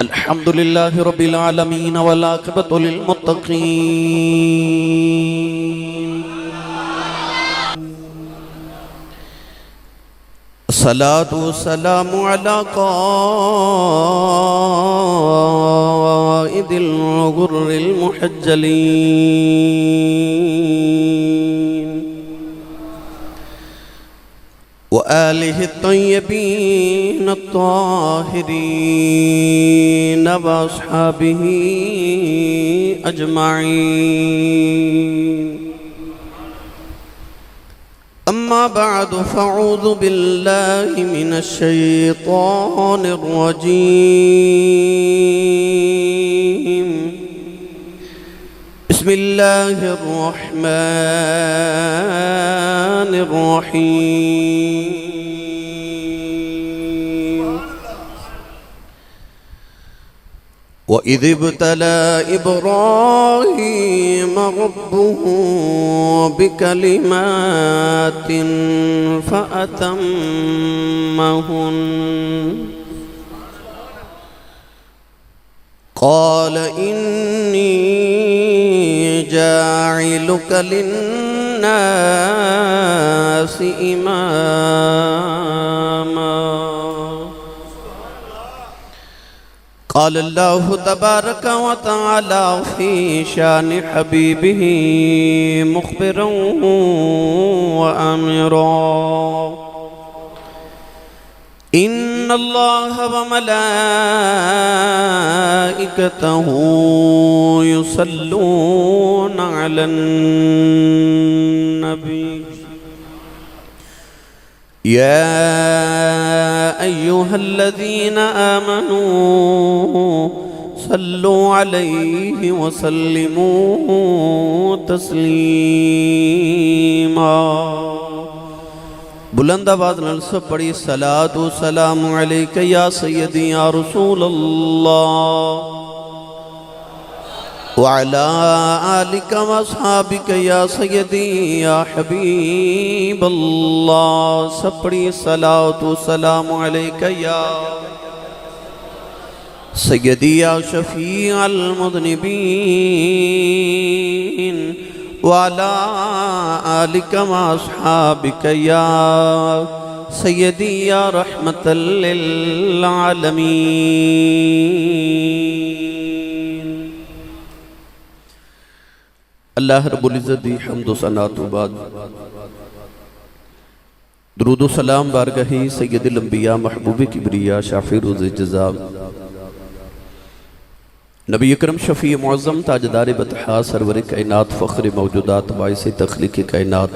الحمد لله رب العالمين والعاقبة للمتقين الصلاة والسلام على قائد الغر المحجلين وآله الطيبين الطاهرين وأصحابه أجمعين أما بعد فأعوذ بالله من الشيطان الرجيم بسم الله الرحمن الرحيم وإذ ابتلى إبراهيم ربه بكلمات فأتمهن قال إني جاعلك للناس إماما قال الله تبارك وتعالى في شان حبيبه مخبرا وآمرا إن الله وملائكته يصلون على النبي يا أيها الذين آمنوا صلوا عليه وسلموا تسليما بلند آواز نال سب پڑھی صلاۃ و سلام علیک یا سیدی یا رسول اللہ وعلی آلک و اصحابک یا سیدی یا حبیب اللہ سب پڑھی صلاۃ و سلام علیک یا سیدی یا شفیع المذنبین وعلى آلك وأصحابك يا سيدي يا رحمة للعالمين اللہ رب العزت دی حمد و ثنا تو بعد درود و سلام بارگاہ سید الانبیاء محبوب کبریا شافع روز جزا نبی اکرم شفیع معظم تاجدار بطحا سرور کائنات فخر موجودات باعث تخلیق کائنات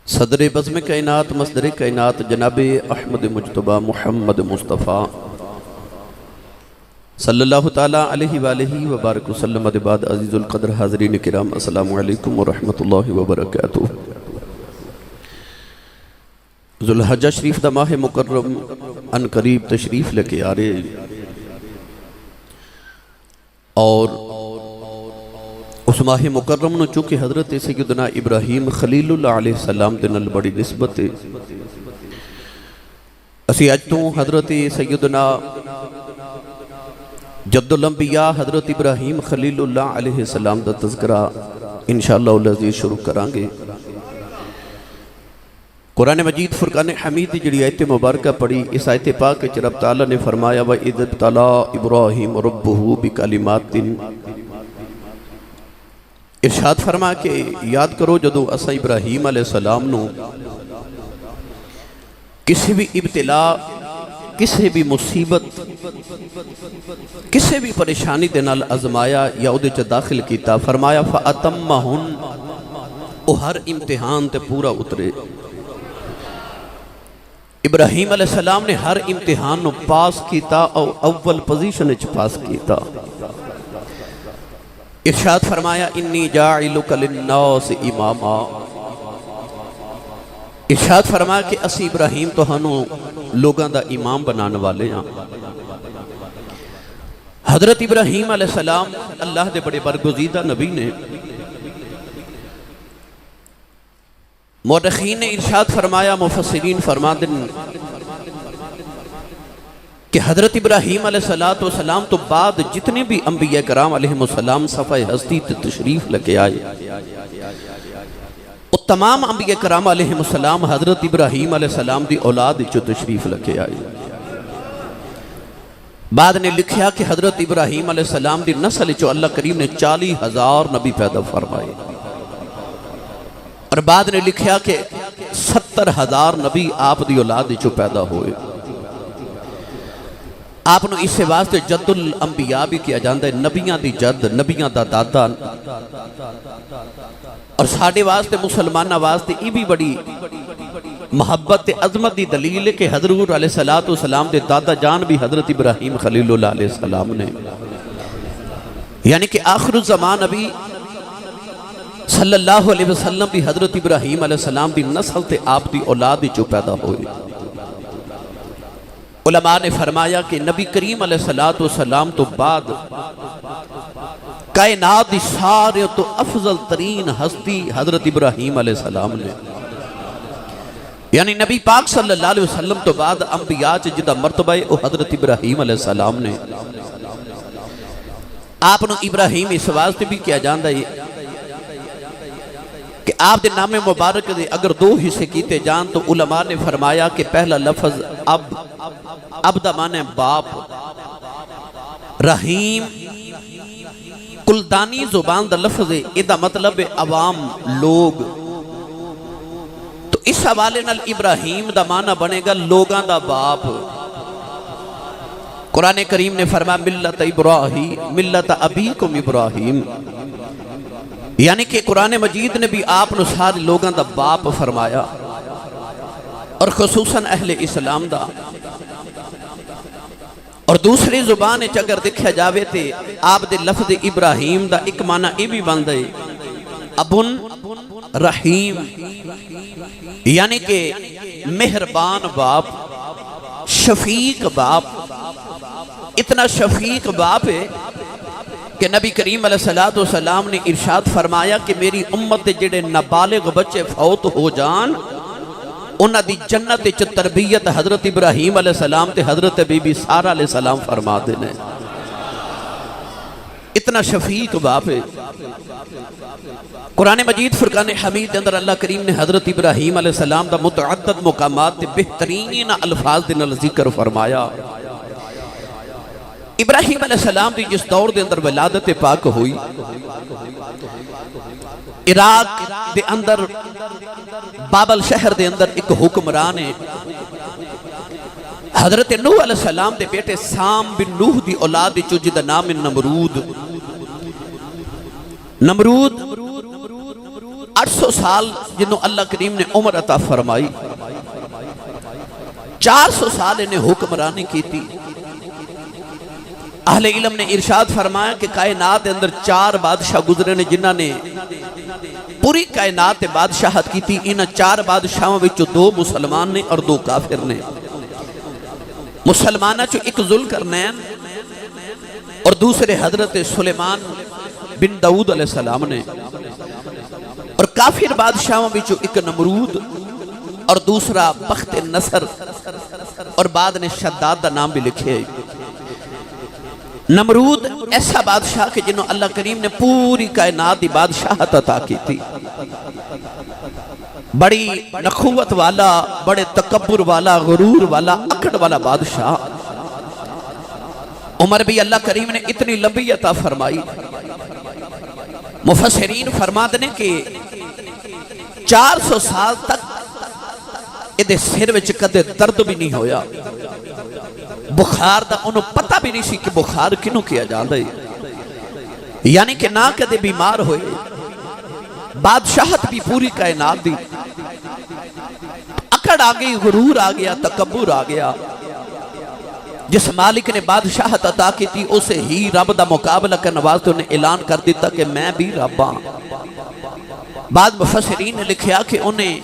صدر بزم کائنات مصدر کائنات جناب احمد مجتبہ محمد مصطفیٰ صلی اللہ تعالیٰ علیہ وآلہ وبارک وسلم بعد عزیز القدر حاضرین کرام السلام علیکم ورحمت اللہ وبرکاتہ ذوالحجہ شریف دا ماہ مکرم ان قریب تشریف لے آ رہے اور اس ماہ مکرم نو چونکہ حضرت سیدنا ابراہیم خلیل اللہ علیہ السلام دے نال بڑی نسبت ہے اسی اج تو حضرت سیدنا جد الانبیاء حضرت ابراہیم خلیل اللہ علیہ السلام دا تذکرہ انشاءاللہ العزیز شروع کرانگے قرآن مجید فرقان حمید جڑی آیت مبارکہ پڑھی اس آیت پاک کے رب تعالیٰ نے فرمایا وَإِذِ ابْتَلَىٰ إِبْرَاهِيمُ رَبُّهُ بِكَلِمَاتٍ ارشاد فرما کہ یاد کرو جدو اسا ابراہیم علیہ السلام نو کسی بھی ابتلا کسی بھی مصیبت کسی بھی پریشانی دے نال ازمایا یا اودے چ داخل کیتا فرمایا فَأَتَمَّهُنْ او ہر امتحان تے پورا اترے ابراہیم علیہ السلام نے ہر امتحان نو پاس کیتا اور اول پوزیشن اچ پاس کیتا ارشاد فرمایا انی جاعلک للناس اماما ارشاد فرمایا کہ اسی ابراہیم تو ہنو لوگاں دا امام بنانے والے ہیں حضرت ابراہیم علیہ السلام اللہ دے بڑے برگزیدہ نبی نے مورخین نے ارشاد فرمایا، مفسرین فرماتے ہیں کہ حضرت ابراہیم علیہ السلام تو بعد جتنے بھی انبیاء کرام علیہ السلام صفحہ ہستی تشریف لے آئے، وہ تمام انبیاء کرام علیہ السلام حضرت ابراہیم علیہ السلام دی اولاد جو تشریف لے آئے۔ بعد نے لکھیا کہ حضرت ابراہیم علیہ السلام دی نسل جو اللہ کریم نے 40,000 نبی پیدا فرمائے، اور بعد نے لکھیا کہ 70,000 نبی آپ دی اولاد جو پیدا ہوئے۔ آپ نے اس سے واسطے جد الانبیاء بھی کیا جاندہ ہے، نبیاں دی جد، نبیاں دا دادا۔ اور ساڑھے واسطے مسلمانہ واسطے یہ بھی بڑی محبت عظمت دی دلیل ہے کہ حضرت علیہ السلام دے دادا جان بھی حضرت ابراہیم خلیل اللہ علیہ السلام نے، یعنی کہ آخر الزمان نبی صلی اللہ علیہ وسلم بھی حضرت ابراہیم علیہ السلام دی نسل تے آپ دی اولاد جو پیدا ہوئی۔ علماء نے فرمایا کہ نبی کریم علیہ السلام تو بعد کائنات دی سارے تو افضل ترین ہستی حضرت ابراہیم علیہ السلام نے، یعنی نبی پاک صلی اللہ علیہ وسلم تو بعد انبیاء جدہ مرتبہ او حضرت ابراہیم علیہ السلام نے۔ آپ نے ابراہیم اس واسطے بھی کیا جاندہ ہے کہ آپ دے نام مبارک دے اگر دو حصے کیتے جان تو علماء نے فرمایا کہ پہلا لفظ اب دا معنی باپ، رحیم کلدانی زبان دا لفظ ہے، ادا مطلب عوام لوگ، تو اس حوالے نال ابراہیم دا معنی بنے گا لوگاں دا باپ۔ قرآن کریم نے فرمایا ملت ابراہیم ملت ابیکم ابراہیم، یعنی کہ قرآن مجید نے بھی آپ نے سارے لوگاں دا باپ فرمایا، اور خصوصاً اہل اسلام دا۔ اور دوسری زبان اگر دیکھا جاوے تے آپ دے لفظ ابراہیم دا ایک معنی یہ بھی بند ہے ابن رحیم، یعنی کہ مہربان باپ، شفیق باپ۔ اتنا شفیق باپ ہے کہ نبی کریم علیہ السلام نے ارشاد فرمایا کہ میری امت جڑے نابالغ بچے فوت ہو جان، انہاں دی جنت چ تربیت حضرت ابراہیم علیہ السلام تے حضرت بی بی سارہ علیہ السلام فرما دینے۔ اتنا شفیق باپ ہے۔ قرآن مجید فرقان حمید اندر اللہ کریم نے حضرت ابراہیم علیہ السلام دا متعدد مقامات تے بہترین الفاظ دے نال ذکر فرمایا۔ ابراہیم علیہ السلام دی جس دور دے اندر ولادت پاک ہوئی، عراق دے اندر بابل شہر دے اندر ایک حکمران ہے، حضرت نوح علیہ السلام دے بیٹے سام بن نوح دی اولاد چو جدہ نام نمرود۔ نمرود 800 سال جنہوں اللہ کریم نے عمر عطا فرمائی، 400 سال انہیں حکمرانی کی تھی۔ اہل علم نے ارشاد فرمایا کہ کائنات اندر 4 بادشاہ گزرے نے جنہاں نے پوری کائنات بادشاہت کی تھی۔ انہاں 4 بادشاہوں وچوں 2 مسلمان نے اور 2 کافر نے۔ مسلمانہ چو ایک ذوالقرنین اور دوسرے حضرت سلیمان بن داؤد علیہ السلام نے، اور کافر بادشاہوں وچوں ایک نمرود اور دوسرا بخت نصر، اور بعد نے شداد دا نام بھی لکھے۔ نمرود ایسا بادشاہ کہ جنہوں اللہ کریم نے پوری کائنات دی بادشاہت عطا کی تھی، بڑی نخوت والا، بڑے تکبر والا، غرور والا، اکڑ والا بادشاہ۔ عمر بھی اللہ کریم نے اتنی لمبی عطا فرمائی، مفسرین فرماتے ہیں کہ 400 سال تک ادھے سر وچ کدے درد بھی نہیں ہویا، بخار دا انہوں پتہ بھی نہیں سی کہ بخار کنوں کیا جاندہ ہے، یعنی کہ نہ کدے بیمار ہوئے۔ بادشاہت بھی پوری کائنات دی، اکڑ آگئی، غرور آگیا، تکبر آگیا۔ جس مالک نے بادشاہت عطا کی تھی اسے ہی رب دا مقابلہ کرنے واسطے انہیں اعلان کر دیتا کہ میں بھی رب ہاں۔ بعد مفسرین نے لکھیا کہ انہیں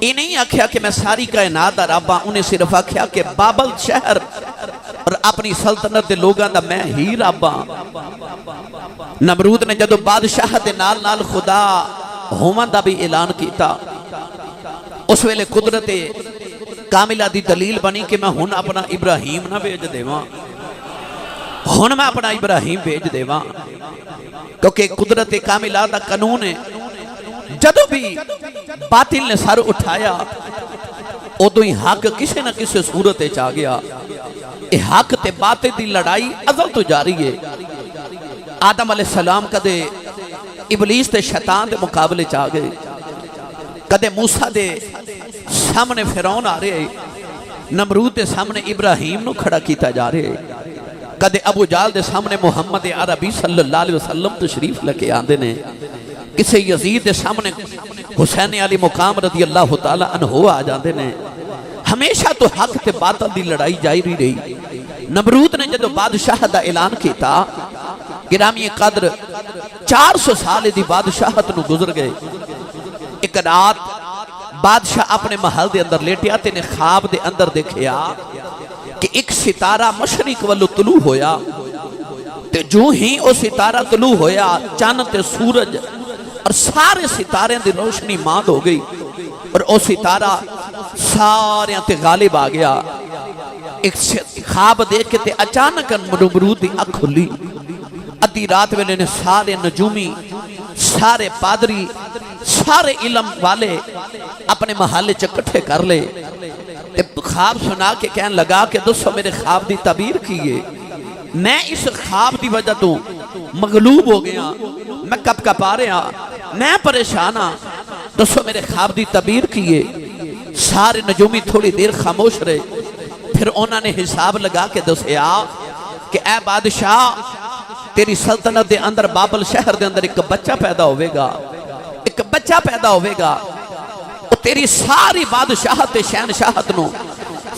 یہ نہیں آکھیا کہ میں ساری کائنات دا رب ہاں، انہیں صرف آکھیا کہ بابل شہر اور اپنی سلطنت دے لوگاں دا میں ہی رب ہاں۔ نمرود نے جدو بادشاہت نال نال خدا ہومن دا بھی اعلان کیتا. اس ویلے قدرت کاملہ دی دلیل بنی کہ میں ہن اپنا ابراہیم نہ بھیج دیواں، ہن میں اپنا ابراہیم بھیج دیواں، کیونکہ قدرت کاملہ دا قانون ہے جدو بھی باطل نے سر اٹھایا ادو ہی حق کسی نہ کسی صورت چاہ گیا. یہ حق تے باطل دی لڑائی ازل تو جاری ہے. آدم علیہ السلام کدے ابلیس تے شیطان دے مقابلے چاہ گئے، کدے موسیٰ دے سامنے فرعون آ رہے، نمرود دے سامنے ابراہیم نو کھڑا کیتا جا رہے، کدے ابو جال دے سامنے محمد عربی صلی اللہ علیہ وسلم تشریف لکے آندے نے، کسی یزید دے سامنے حسین علی مقام رضی اللہ تعالیٰ عنہ آ جاندے نے. ہمیشہ تو حق تے باطل دی لڑائی جاری رہی. نمرود نے جدو بادشاہ دا اعلان کیتا، گرامی قدر 400 سال دی بادشاہت نو گزر گئے. ایک رات بادشاہ اپنے محل دے اندر لیٹیا تے نے خواب دے اندر دیکھیا کہ ایک ستارہ مشرق والو طلوع ہویا، تے جو ہی او ستارہ طلوع ہویا چاند تے سورج اور سارے ستارے دی روشنی ماند ہو گئی اور او ستارہ سارے تے غالب آ گیا. ایک خواب دیکھ کے تے اچانک نمرود دی اکھ کھلی. ادھی رات ویلے نے سارے نجومی، سارے پادری، سارے علم والے اپنے محلے چکٹھے کر لے. خواب سنا کے کہنے لگا کہ دوستو میرے خواب دی تعبیر کیے، میں اس خواب دی وجہ تو مغلوب ہو گیا، میں کب کب آ رہا، میں پریشان ہاں، دوستو میرے خواب دی تعبیر کیے. سارے نجومی تھوڑی دیر خاموش رہے، پھر انہوں نے حساب لگا کے دسیا کہ اے بادشاہ تیری سلطنت دے اندر بابل شہر دے اندر ایک بچہ پیدا ہوئے گا، ایک بچہ پیدا ہوئے گا، تیری ساری بادشاہت شہنشاہت نو،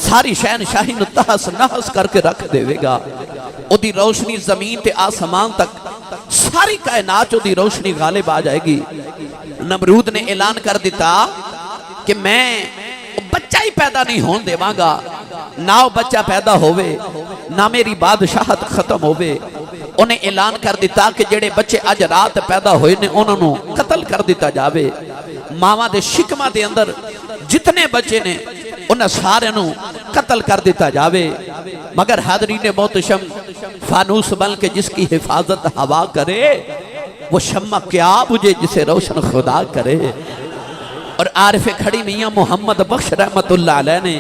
ساری شہنشاہی نو تحس نحس کر کے رکھ دے گا. او دی روشنی زمین تے آسمان تک ساری کائنات جو دی روشنی غالب آ جائے گی. نمرود نے اعلان کر دیتا کہ میں بچہ ہی پیدا نہیں ہون دے گا، نہ وہ بچہ پیدا ہوئے نہ میری بادشاہت ختم ہوئے. انہیں اعلان کر دیتا کہ جڑے بچے آج رات پیدا ہوئے نے انہوں نے قتل کر دیتا جاوے. ماما دے شکمہ دے اندر جتنے بچے نے انہیں سارے نو قتل کر دیتا جاوے. مگر حاضرین محتشم فانوس بن کے جس کی حفاظت ہوا کرے وہ شمع کیا بجھے جسے روشن خدا کرے. اور عارف کھڑی میاں محمد بخش رحمت اللہ علیہ نے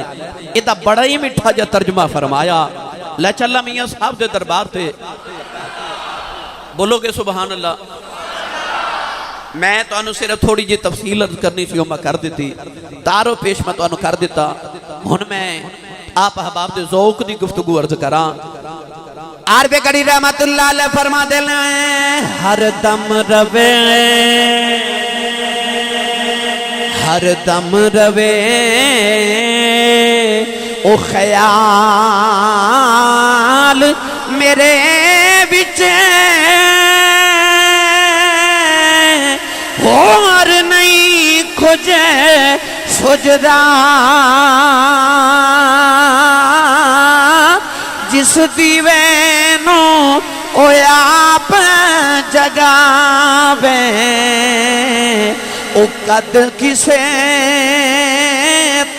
ادھا بڑا ہی مٹھا جا ترجمہ فرمایا. لے چلا میاں صاحب دے دربار تے، بولو گے سبحان اللہ. میں تو انہوں صرف تھوڑی جی تفصیل کرنی سی میں کر دیتی، تارو پیش میں تو انہوں کر دیتا. ہن میں آپ احباب دے ذوق دی گفتگو عرض کراں. عارف کھڑی رحمت اللہ علیہ فرما دینا ہے ہر دم روے، ہر دم روے او خیال میرے بچے اور نہیں کھجے سجدہ جس دیوے نو او آپ جگاوے او قد کسے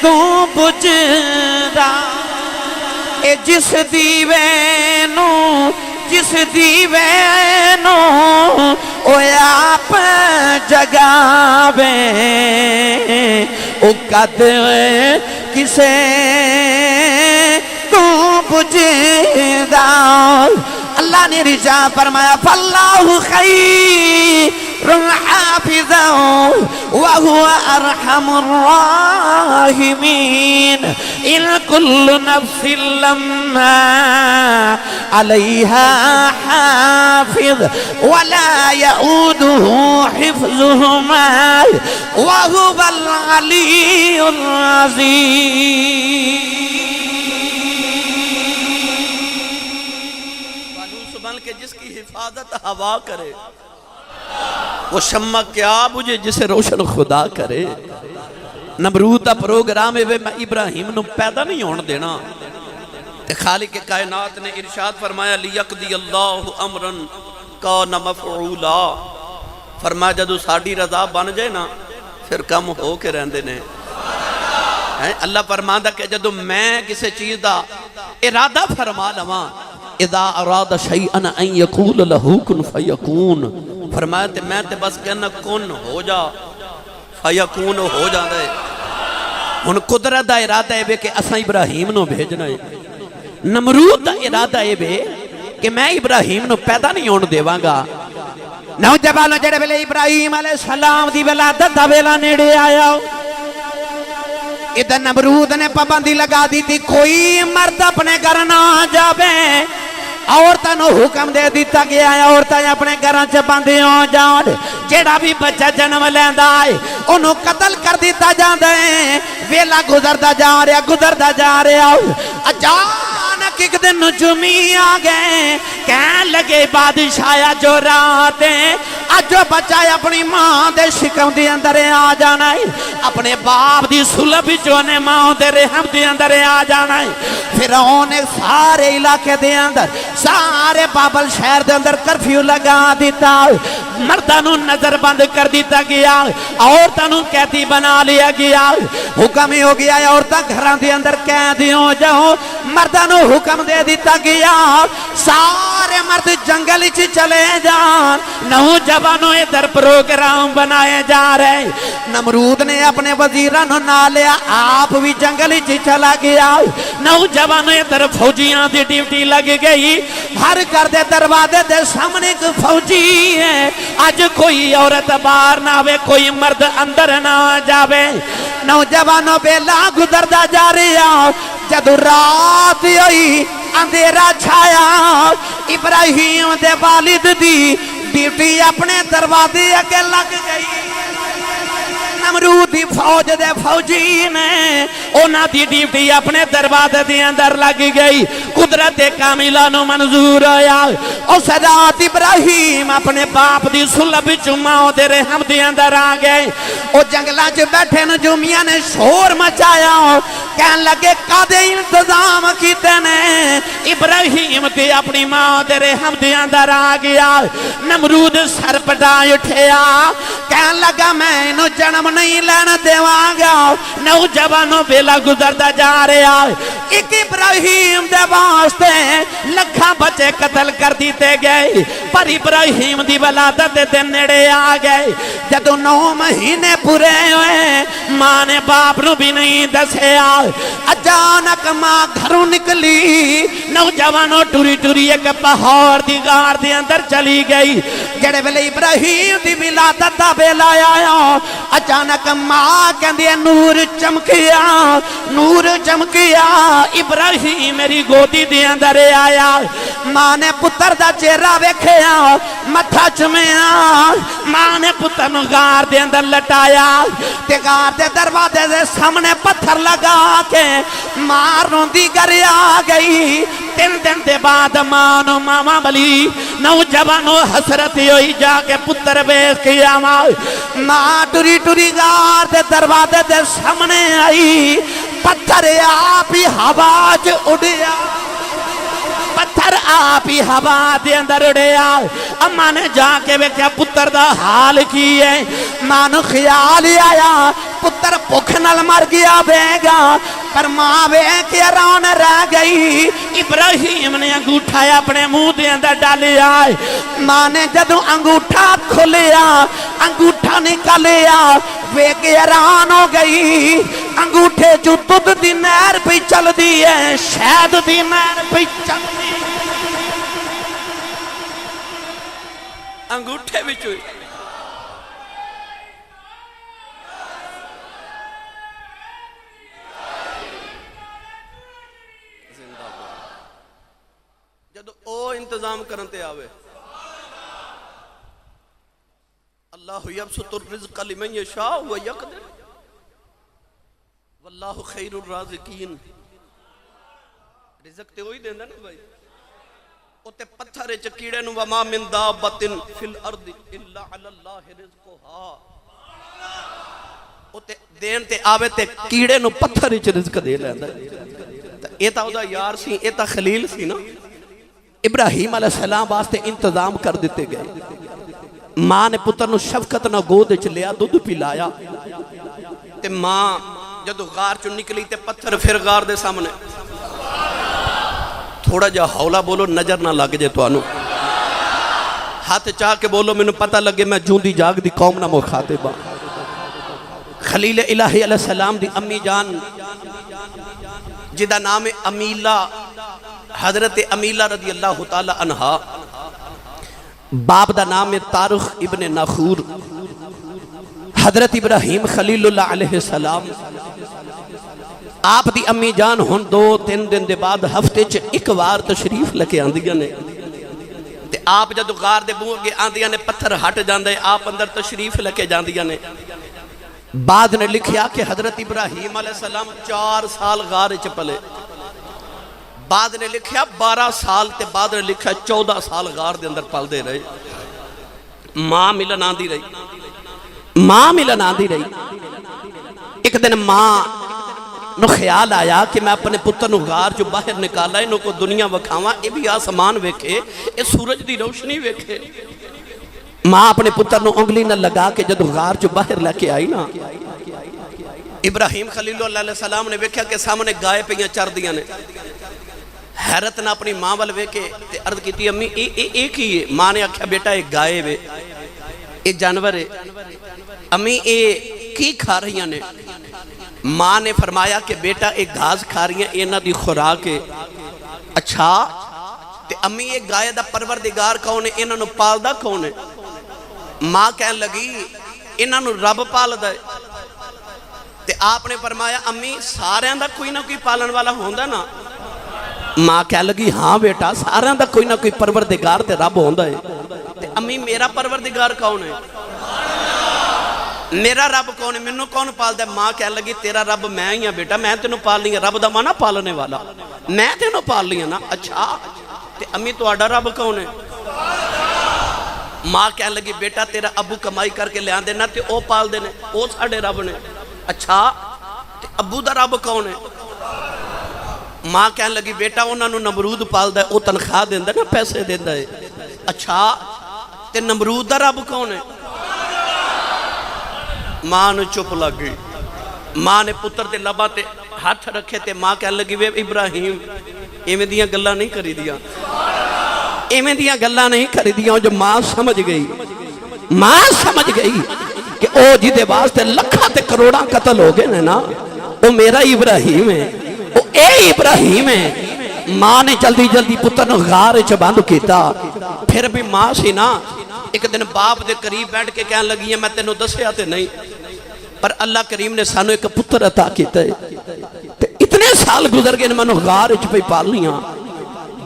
تو بجھدا اے جس دیوے نو او آپ جگاوے او قد کسے تو بجھدا. اللہ نے رجا فرمایا فاللہ خیر حافظا وهو ارحم الراحمین ان کل نفس لما علیہا حافظ ولا یعوده حفظهما وهو العلی العظیم. جس کی حفاظت ہوا کرے وہ شمع کیا بجھے جسے روشن خدا کرے. نمرود دا پروگرام ہے میں ابراہیم نو پیدا نہیں ہون دینا. خالق کائنات نے ارشاد فرمایا لیقضی اللہ امرا کان مفعولا. فرمایا جدو ساڑی رضا بن جائے نا پھر کم ہو کے رہندے نے اللہ فرماندا کہ جدو میں کسی چیز دا ارادہ فرما لواں اذا اراد شیئا ان یقول له کن فیکون فرمایا تے میں تے بس کہنا کن ہو جا فیکون ہو جاندا ہے ہن قدرت دا ارادہ ہے کہ اساں ابراہیم نو بھیجنا ہے نمرود دا ارادہ ہے کہ میں ابراہیم نو پیدا نہیں ہون دیواں گا نوجوانوں جڑے ویلے ابراہیم علیہ السلام دی ولادت دا ویلا نیڑے آیا ادھر نمرود نے پابندی لگا دی تھی کوئی مرد اپنے گھر نہ جاوے عورتاں نو حکم دے دیتا گیا ہے عورتاں اپنے گھراں چ بندی ہو جان جیڑا بھی بچہ جنم لیندا ہے اونوں قتل کر دیتا جاندا ہے ویلا گزردا جا رہا اچانک ایک دن نجومی آ گئے کہن لگے بادشاہ جو رات ہے اج جو بچہ اپنی ماں دے شکم دے اندر آ جانا ہے اپنے باپ دی صلب جو نے ماں دے رحم دے اندر آ جانا ہے فرعون نے سارے علاقے دے اندر سارے بابل شہر دے اندر کرفیو لگا دیتا مردانو نظر بند کر دیتا گیا عورتانو قیدی بنا لیا گیا حکم ہی ہو گیا عورتاں گھران دے اندر قیدی ہو جاؤ مردانو حکم دے دیتا گیا سارے مرد جنگل چ چلے جان نوجوانوں ادھر پروگرام بنائے جا رہے نمرود نے اپنے وزیرانوں نہ لیا آپ بھی جنگل چ چلا گیا نوجوانوں ادھر فوجیاں دی ڈیوٹی لگ گئی ہر کر دے دروازے دے سامنے ایک فوجی ہے آج کوئی عورت باہر نہ آوے کوئی مرد اندر نہ جاوے نوجوانوں بیلا گزردا جا رہا جدو رات ہوئی اندھیرا چھایا ابراہیم دے والد دی ڈیوٹی اپنے دروازے اگے لگ گئی نمرود دی فوج دے فوجی نے اونا دی ڈیوٹی اپنے دروازے دے اندر لگ گئی قدرت کاملہ نو منظور آیا اس رات ابراہیم اپنے باپ دی صلب چماؤ دے رحم دے اندر آ گئے او جنگلہ چ بیٹھے نجومیاں نے شور مچایا کہن لگے قادے انتظام کیتے نے ابراہیم تے اپنی ماں دے رحم دے اندر آ گیا نمرود سر پٹائے اٹھیا کہن لگا میں انہوں جنم نہیں لینا دیواں گا نوجوانوں بیلا گزردا جا رہا ایک ابراہیم دے واسطے لکھاں بچے قتل کر دیتے گئے پر ابراہیم دی ولادت دے نیڑے آ گئے جدو 9 مہینے پورے ہوئے ماں نے باپ نو بھی نہیں دسیا اچانک ماں گھروں نکلی نوجوانوں ٹوری ٹوری ایک پہاڑ دی غار دے اندر چلی گئی جڑے ویلے ابراہیم دی ولادت دا ویلا آیا اچانک ماں کہندی نور چمکیا ابراہیم میری گودی دے اندر آیا ماں نے پتر دا چہرہ ویکھیا متھا چومیا ماں نے پتر نو غار دے اندر لٹایا تے غار دے دروازے دے سامنے پتھر لگا کے ماں روندی گھر آ گئی 3 دن دے بعد ماں نو ماما بلی نوجوانوں حسرت ہوئی جا کے پتر بیس کیا ماں ٹوری ٹوری غار دے دروازے دے سامنے آئی پتھر آپ ہی ہوا چ اڑیا پتھر آپ ہی ہوا دے اندر اڑیا اماں نے جا کے ویکھیا پتر دا حال کی ہے ماں نو خیال آیا پتر بھوک نال مر گیا بے گا پر ماں ویکھ کے حیران رہ گئی ابراہیم نے انگوٹھا اپنے منہ دے اندر ڈالیا ماں نے جدوں انگوٹھا کھولیا انگوٹھا نکالیا ویکھ کے حیران ہو گئی انگوٹھے جو دودھ دی نہر پہ چل دی ہے شہد دی نہر پہ چل دی انگوٹھے بھی چوئی جدو او انتظام کرنتے آوے اللہ یبسط الرزق لمن یشاء و یقدر واللہ خیر الرازقین رزق تے ہوئی دیندہ نا بھائی اوتے پتھرے چکیڑے نو وما من دابت فی الارض الا علی اللہ رزقها اوتے دین تے آوے تے کیڑے نو پتھرے چ رزق دے لیندا اے تا اودا یار سی اے تا خلیل سی نا ابراہیم علیہ السلام واسطے انتظام کر دیتے گئے ماں نے پتر نو شفقت نہ گود وچ لیا دودھ پلایا تے ماں جدو غار چوں نکلی تے پتھر پھر غار دے سامنے تھوڑا جا ہولا بولو نظر نہ لگ جے توانو ہاتھ چاہ کے بولو میں پتہ لگے میں جوندی جاگ دی قوم نہ مخاطبہ خلیل الہی علیہ السلام دی امی جان جدا نام امیلہ حضرت امیلہ رضی اللہ تعالی عنہ باپ دا نام طارق ابن ناخور حضرت ابراہیم خلیل اللہ علیہ السلام آپ دی امی جان ہن 2-3 دن دے بعد ہفتے چ ایک وار تشریف لکے آندیاں نے تے آپ جدو غار دے بوں اگے آندیاں نے پتھر ہٹ جاندے آپ اندر تشریف لکے جاندیاں نے بعد نے لکھیا کہ حضرت ابراہیم علیہ السلام 4 سال غار چ پلے بعد نے لکھیا 12 سال تے بعد نے لکھیا 14 سال غار دے اندر پل دے رہے ماں ملن آندی رہی ایک دن ماں نو خیال آیا کہ میں اپنے پتر نو غار جو باہر نکالا انہوں کو دنیا وکھاواں اے بھی آسمان ویکھے اے سورج دی روشنی ویکھے ماں اپنے پتر نو انگلی نہ لگا کے جدو غار جو باہر لے کے آئی نا ابراہیم خلیل اللہ علیہ السلام نے ویکھیا کہ سامنے گائے پہیاں چر دیاں نے حیرت نہ اپنی ماں وال ویکھے تے عرض کیتی امی ایک ہی ہے ماں نے آکھیا بیٹا ایک گائے وے ایک جانور ہے امی اے کی کھا رہی ہیں ماں نے فرمایا کہ بیٹا ایک گھاس کھا رہی ہیں اینا دی خوراک ہے اچھا تے امی ایک گائے دا پروردگار کون ہے اینا نو پال دا کون ہے ماں کہنے لگی اینا نو رب پال دا ہے تے آپ نے فرمایا امی سارے دا کوئی نہ کوئی پالن والا ہوندہ نا ماں کہنے لگی ہاں بیٹا سارے دا کوئی نہ کوئی پروردگار تے رب ہوندہ ہے تے امی میرا پروردگار کون ہے میرا رب کون ہے منو کون پال دا ہے ماں کہنے لگی تیرا رب میں ہی ہاں بیٹا میں تینوں پال لیا رب دا مانا پالنے والا میں تینوں پال لیا نا اچھا تے امی تو آڈا رب کون ہے ماں کہنے لگی بیٹا تیرا ابو کمائی کر کے لے آن دینا تے او پال دینے او ساڑے رب نے اچھا تے ابو دا رب کون ہے ماں کہنے لگی بیٹا انہوں نے نمرود پال دا ہے او تنخواہ دیندہ نا پیسے دیندہ ہے اچھا تے نمرود دا رب کون ہے ماں نے چپ لگ گئی ماں نے پتر تے لبا تے ہاتھ رکھے تے ماں کہنے لگی وے ابراہیم ایمیں دیاں گلہ نہیں کری دیا جو ماں سمجھ گئی کہ او جیدے واسطے لکھا تے کروڑاں قتل ہو گئے نا وہ میرا ابراہیم ہے وہ اے ابراہیم ہے ماں نے جلدی جلدی پتر نو غار چ بند کیتا پھر بھی ماں سی نا ایک دن باپ دے قریب بیٹھ کے کہنے لگی ہے میں تینوں دسیا تے نہیں پر اللہ کریم نے سانو ایک پتر عطا کیتا ہے اتنے سال گزر گئے میں غار چ پہ پال لیاں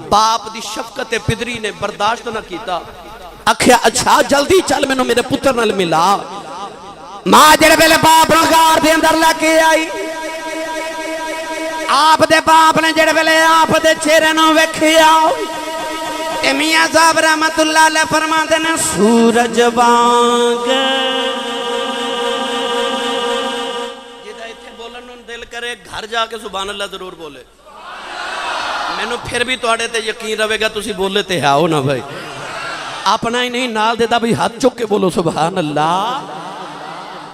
باپ دی شفقت پدری نے برداشت نہ کیتا اکھیا اچھا جلدی چل میں میرے پتر نال ملا ماں جڑے ویلے باپ نو غار دے اندر لے کے آئی آپ دے باپ نے جڑے ویلے آپ دے چہرے نو ویکھیا تے میاں صاحب رحمت اللہ علیہ فرماندے نے سورج وانگ جدا ایتھے بولن نوں دل کرے گھر جا کے سبحان اللہ ضرور بولے میں نو پھر بھی توڑے تے یقین رہے گا تسی بولے تے ہاؤ نا بھائی اپنا ہی نہیں نال دیتا بھی ہاتھ چک کے بولو سبحان اللہ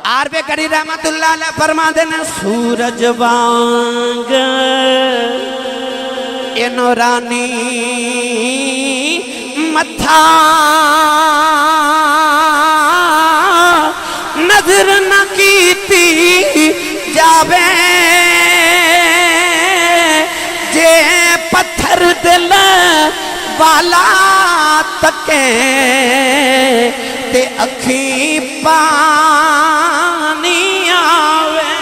عرب کری رحمت اللہ علیہ فرماندے نے سورج وانگ اے نورانی متھا نظر نہ کیتی جاوے جے پتھر دل والا تکے تے اکھی پانی آوے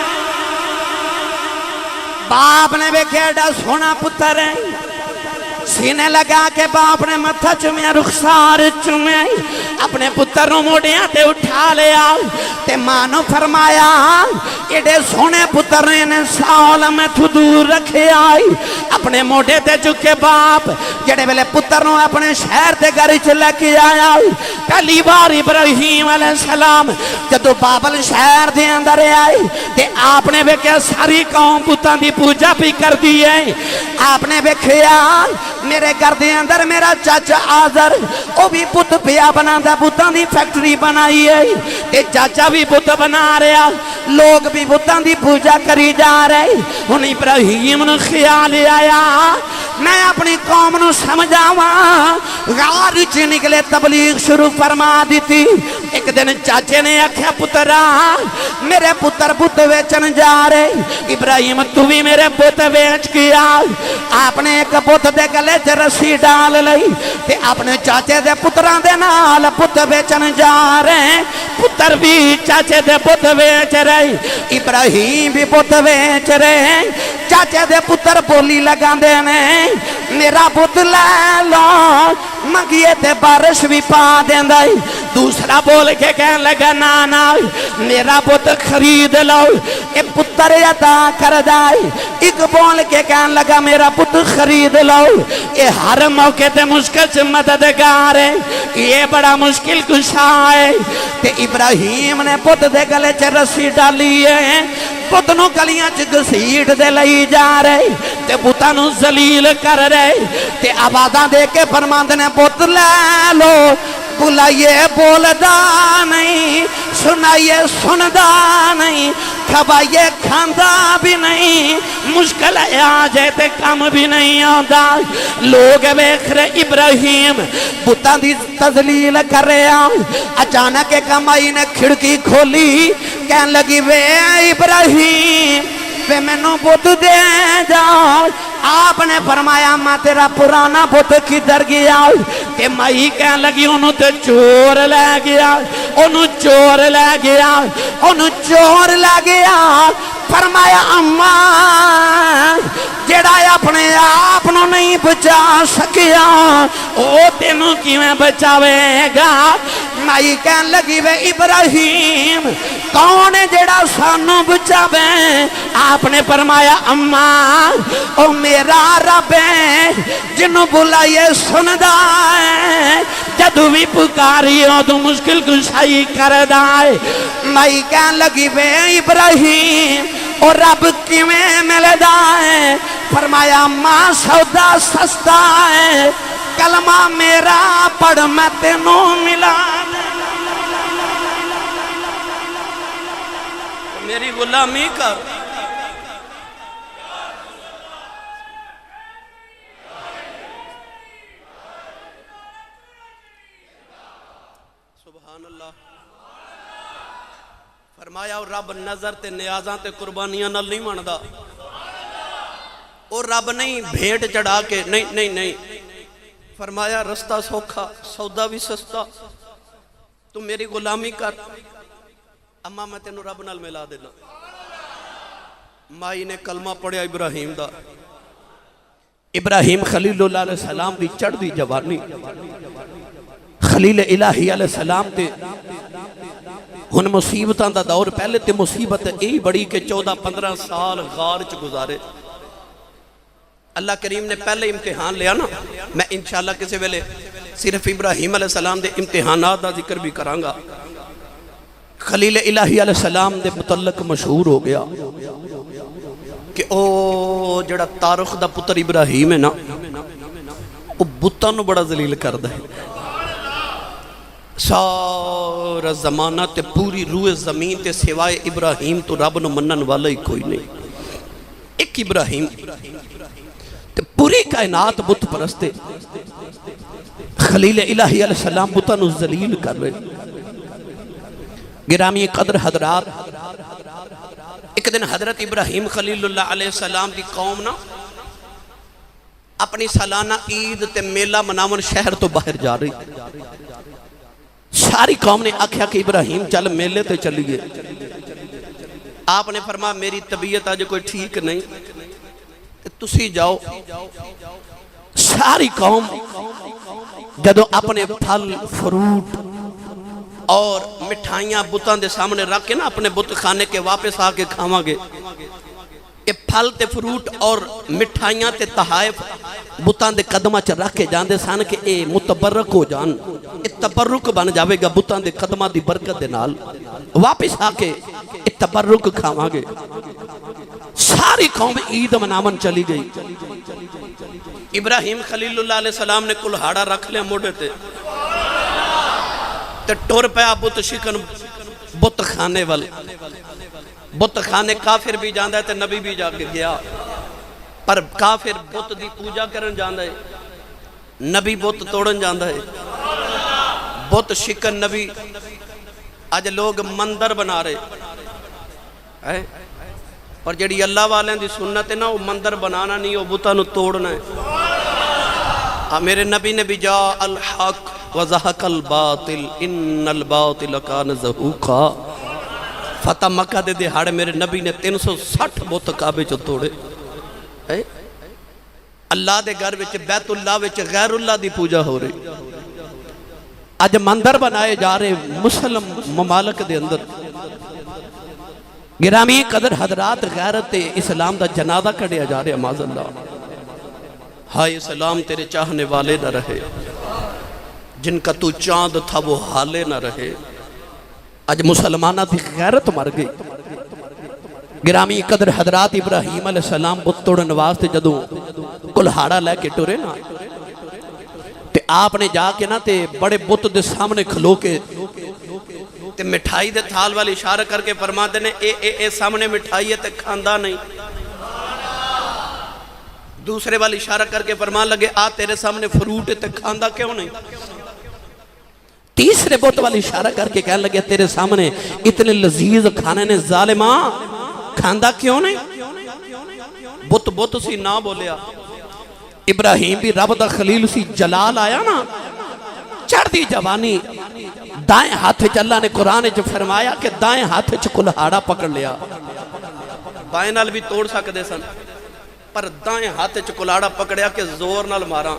باپ نے بھی کیڑا سونا پتر ہے سینے لگا کے باپ نے متھا چومیا رخسار چومیا اپنے پتر نو موڑیاں تے اٹھا لیا تے ماں نو فرمایا ایڈے سونے پتر نے سال میں تو دور رکھے آئی اپنے موڑے تے چکے باپ جڑے ویلے پتر نو اپنے شہر تے گھر چلے کے آیا پہلی بار ابراہیم علیہ السلام جدو بابل شہر دے اندر آئی تے آپ نے بھی کیا ساری قوم پتاں دی پوجا بھی کر دی ہے آپ نے بھی کیا میرے گھر دے اندر میرا چاچا آزر وہ بھی بت پیا بنا دا بتاں دی فیکٹری بنائی ہے تے چاچا بھی بت بنا رہا لوگ بھی بتاں دی پوجا کری جا رہے ہن ابراہیم نو خیال آیا میں اپنی قوم نو سمجھاواں غار چ نکلے تبلیغ شروع فرما دیتی ایک دن چاچے نے آکھیا پترا میرے پتر بت ویچن جا رہے ابراہیم تو بھی میرے بت ویچ کیا آپ نے ایک بت دے گلے تے رسی ڈال لئی تے اپنے چاچے دے پتراں دے نال بت ویچن جا رہے پتر بھی چاچے دے بت ویچ رہے ابراہیم بھی بت ویچ رہے چاچے دے پتر بولی لگا دے نے میرا بت لے لو منگیے تے بارش بھی پا دین دائی دوسرا بول کے کہنے لگا نانا میرا بت خرید لو اے پتر عطا کر دائی ایک بول کے کہنے لگا میرا بت خرید لو اے ہر موقع تے مشکل سے مددگار ہے یہ بڑا مشکل کشا ہے تے ابراہیم نے بت دے گلے چ رسی ڈالی ہے بت نو گلیاں چ گھسیٹ دے لئی جا رہے تے بتاں نو ذلیل کر رہے تے آوازاں دے کے فرماندے نے بت لے لو بلائیے بولدا نہیں سنائیے سندا نہیں کھبائیے کھاندا بھی نہیں مشکل آ جائے تے کم بھی نہیں آندا لوگ ویکھ رہے ابراہیم بتاں دی تذلیل کر رہا اچانک ایک مائی نے کھڑکی کھولی کہنے لگی وے ابراہیم وے میں نو بت دے جاؤ آپ نے فرمایا ماں تیرا پرانا بت کدھر گیا کہ مائی کہنے لگی انہوں تے چور لے گیا انہوں چور لے گیا انہوں چور لے گیا فرمایا اماں جڑا اپنے آپ نو نہیں بچا سکیا او تینوں کی میں بچاوے گا مائی کہنے لگی وے ابراہیم کون ہے جڑا سانو بچاوے آپ نے فرمایا اماں او میرا رب ہے جنوں بلائیے سندا ہے جدو بھی پکاری ہو تو مشکل کشائی کر دائے مائی کہنے لگی وے ابراہیم اور رب کیویں ملدا ہے فرمایا ماں سودا سستا ہے کلمہ میرا پڑھ میں تینوں ملا میری غلامی کر سبحان اللہ فرمایا اور رب نظر تے نیازاں تے قربانیاں نال نہیں مندا اور رب نہیں بھیٹ چڑھا کے نہیں فرمایا رستہ سوکھا سودا بھی سستا تو میری غلامی کر اما میں تینوں رب نال ملا دینا مائی نے کلمہ پڑھیا ابراہیم دا ابراہیم خلیل اللہ علیہ السلام دی چڑھ دی جوانی خلیل الہی علیہ السلام تے ہن مصیبتاں دا دور پہلے تے مصیبت ای بڑی کہ 14-15 سال غار چ گزارے اللہ کریم نے پہلے امتحان لیا نا میں انشاءاللہ کسی ویلے صرف ابراہیم علیہ السلام دے امتحانات دا ذکر بھی کرانگا خلیل الہی علیہ السلام دے متعلق مشہور ہو گیا کہ او جڑا تارخ دا پتر ابراہیم ہے نا او بتاں نو بڑا ذلیل کردا ہے سارا زمانہ تے پوری روح زمین تے سوائے ابراہیم تو رب نو منن والا ہی کوئی نہیں ایک ابراہیم تے پوری کائنات بت پرستے خلیل الہی علیہ السلام بتاں نو ذلیل کر رہے گرامی قدر حضرات ایک دن حضرت ابراہیم خلیل اللہ علیہ السلام دی قوم نا اپنی سالانہ عید تے میلہ مناون شہر تو باہر جا رہی ساری قوم نے آکھیا کہ ابراہیم چل میلے تے چلیے آپ نے فرمایا میری طبیعت آج کوئی ٹھیک نہیں تسی جاؤ ساری قوم جدو اپنے پھل فروٹ اور مٹھائیاں بتاں دے سامنے رکھ کے نا اپنے بت خانے کے واپس آ کے کھاواں گے یہ پھل تے فروٹ اور مٹھائیاں تے تحائف بتاں دے قدمہ چ رکھ کے جاندے سان کہ اے متبرک ہو جان اے تبرک بن جاوے گا بتاں دے قدمہ دی برکت دے نال واپس آ کے اے تبرک کھاواں گے ساری قوم عید مناون چلی گئی ابراہیم خلیل اللہ علیہ السلام نے کلہاڑا رکھ لیا موڑے تے ٹور پیا بت شکن بت خانے وال بت خانے کافر بھی جاندہ ہے تے نبی بھی جا کے گیا پر کافر بت دی پوجا کرن جاندہ ہے نبی بت توڑن جاندہ ہے بت شکن نبی آج لوگ مندر بنا رہے اور جڑی اللہ والیں دی سنت ہے نا وہ مندر بنانا نہیں وہ بتاں نو توڑنا ہے میرے نبی نے بھی جا الحق وزہق الباطل ان الباطل کان زہوقا فتح مکہ دے دہاڑے میرے نبی نے 360 بت کعبے چو توڑے اللہ دے گھر وچ بیت اللہ وچ غیر اللہ دی پوجا ہو رہی آج مندر بنائے جا رہے مسلم ممالک دے اندر گرامی قدر حضرات غیرت اسلام دا جنازہ کڑیا جا رہے معاذ اللہ ہائے اسلام تیرے چاہنے والے نہ رہے جن کا تو چاند تھا وہ حالے نہ رہے آج مسلمانہ دی غیرت مر گئی گرامی قدر حضرات ابراہیم علیہ السلام بت توڑن واسطے جدوں کلہاڑا لے کے ٹورے نا تے آپ نے جا کے نا تے بڑے بت دے سامنے کھلو کے تے مٹھائی دے تھال والی اشارہ کر کے فرما دینے اے سامنے مٹھائی ہے تے کھاندہ نہیں دوسرے والی اشارہ کر کے فرمان لگے تیرے سامنے فروٹ ہے تے کھاندہ کیوں نہیں تیسرے بت والی اشارہ کر کے کہنے لگے تیرے سامنے اتنے لذیذ کھانے نے ظالماں کھاندہ کیوں نہیں بت سی نہ بولیا ابراہیم بھی رب دا خلیل سی جلال آیا نا چڑھ دی جوانی دائیں ہاتھ وچ اللہ نے قرآن جو فرمایا کہ دائیں ہاتھ وچ کلہاڑا پکڑ لیا بائیں نال بھی توڑ سکدے سن پر دائیں ہاتھ وچ کلہاڑا پکڑیا کہ زور نال مارا